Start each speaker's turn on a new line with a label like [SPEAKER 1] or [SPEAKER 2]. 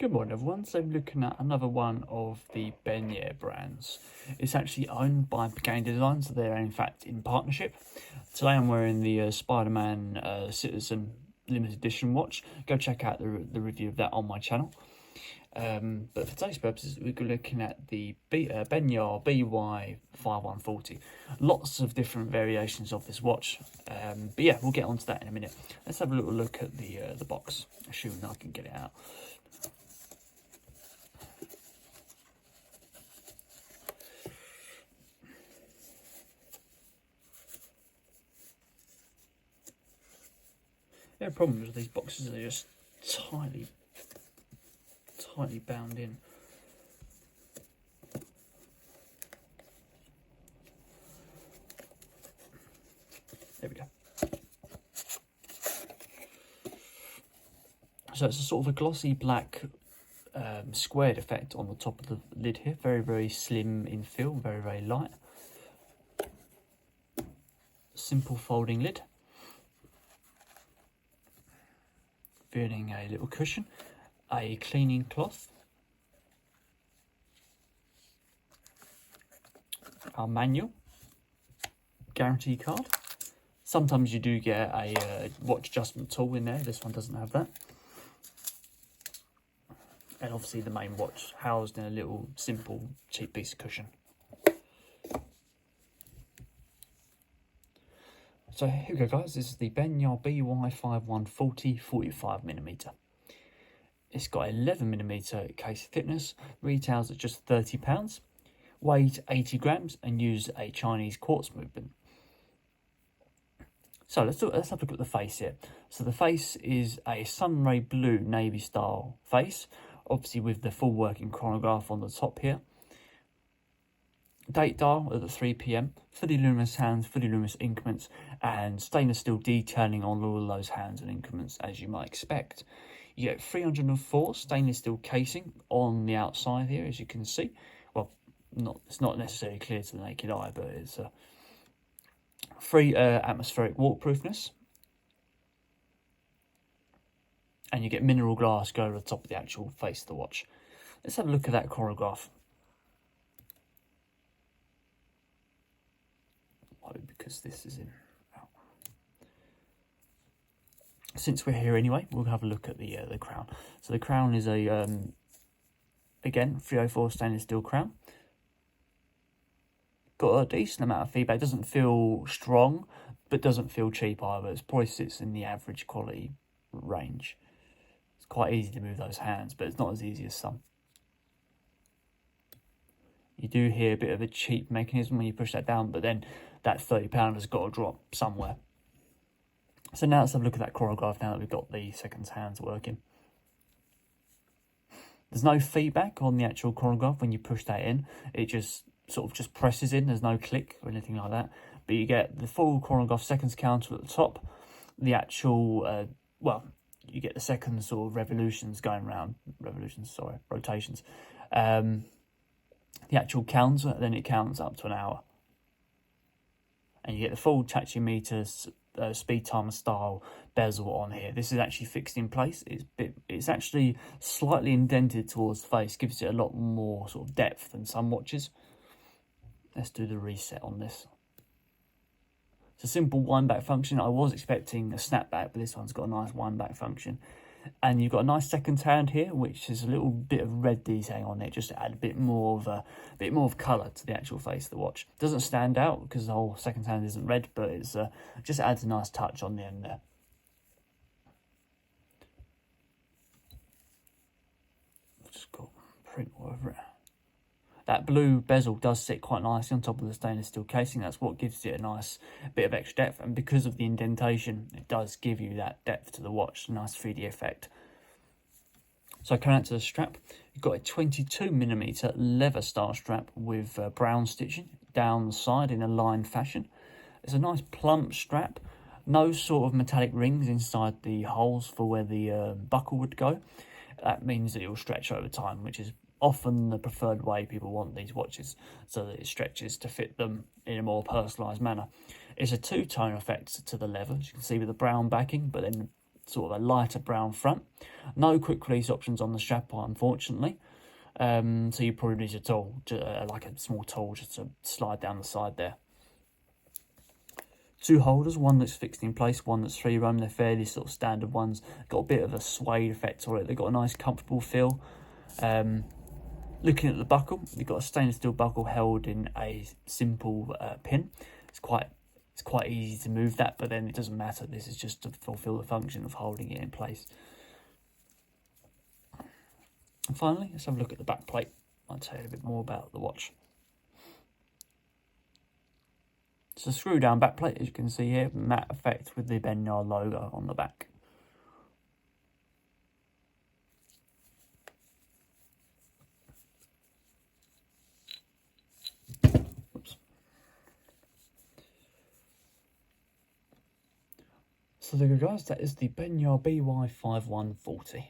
[SPEAKER 1] Good morning everyone, so I'm looking at another one of the Benyar brands. It's actually owned by Pagani Design, so they're in fact in partnership. Today I'm wearing the Spider-Man Citizen limited edition watch. Go check out the review of that on my channel. But for today's purposes, we're looking at the Benyar BY5140. Lots of different variations of this watch. But yeah, we'll get onto that in a minute. Let's have a little look at the box, assuming I can get it out. The problem with these boxes are just tightly bound in. There we go. So it's a sort of a glossy black squared effect on the top of the lid here. Very, very slim in feel, very, very light. Simple folding lid. Feeling a little cushion, a cleaning cloth, our manual, guarantee card. Sometimes you do get a watch adjustment tool in there. This one doesn't have that. And obviously the main watch housed in a little simple cheap piece of cushion. So here we go guys, this is the Benyar BY5140 45mm. It's got 11mm case thickness, retails at just £30, weighs 80 grams and uses a Chinese quartz movement. So let's have a look at the face here. So the face is a sunray blue navy style face, obviously with the full working chronograph on the top here. Date dial at the 3 PM, fully luminous hands, fully luminous increments, and stainless steel detailing on all of those hands and increments as you might expect. You get 304 stainless steel casing on the outside here, as you can see. Well, it's not necessarily clear to the naked eye, but it's free atmospheric waterproofness. And you get mineral glass go over the top of the actual face of the watch. Let's have a look at that chronograph. Because this is in. Since we're here anyway, we'll have a look at the crown. So the crown is a again 304 stainless steel crown. Got a decent amount of feedback. Doesn't feel strong, but doesn't feel cheap either. It probably sits in the average quality range. It's quite easy to move those hands, but it's not as easy as some. You do hear a bit of a cheap mechanism when you push that down, but then that £30 has got to drop somewhere. So now let's have a look at that chronograph now that we've got the seconds hands working. There's no feedback on the actual chronograph when you push that in. It just sort of presses in. There's no click or anything like that. But you get the full chronograph seconds counter at the top. The actual, you get the seconds sort of rotations. The actual counter, then it counts up to an hour. And you get the full tachymeter speed timer style bezel on here. This is actually fixed in place. It's actually slightly indented towards the face, gives it a lot more sort of depth than some watches. Let's do the reset on this. It's a simple wind back function. I was expecting a snapback, but this one's got a nice wind back function. And you've got a nice second hand here, which is a little bit of red detailing on it, just to add a bit more of colour to the actual face of the watch. Doesn't stand out because the whole second hand isn't red, but it's just adds a nice touch on the end there. Just got print all over it. That blue bezel does sit quite nicely on top of the stainless steel casing. That's what gives it a nice bit of extra depth. And because of the indentation, it does give you that depth to the watch. A nice 3D effect. So coming out to the strap, you've got a 22mm leather style strap with brown stitching down the side in a lined fashion. It's a nice plump strap. No sort of metallic rings inside the holes for where the buckle would go. That means that it will stretch over time, which is often the preferred way people want these watches, so that it stretches to fit them in a more personalised manner. It's a two-tone effect to the leather, as you can see, with the brown backing, but then sort of a lighter brown front. No quick release options on the strap, unfortunately. So you probably need a tool, like a small tool, just to slide down the side there. 2 holders, one that's fixed in place, one that's free roam. They're fairly sort of standard ones. Got a bit of a suede effect on it. They've got a nice comfortable feel. Looking at the buckle, you've got a stainless steel buckle held in a simple pin. It's quite easy to move that, but then it doesn't matter. This is just to fulfill the function of holding it in place. And finally, let's have a look at the back plate. I'll tell you a bit more about the watch. It's a screw down back plate, as you can see here, matte effect with the Benyar logo on the back. Oops. So there you go guys, that is the Benyar BY5140.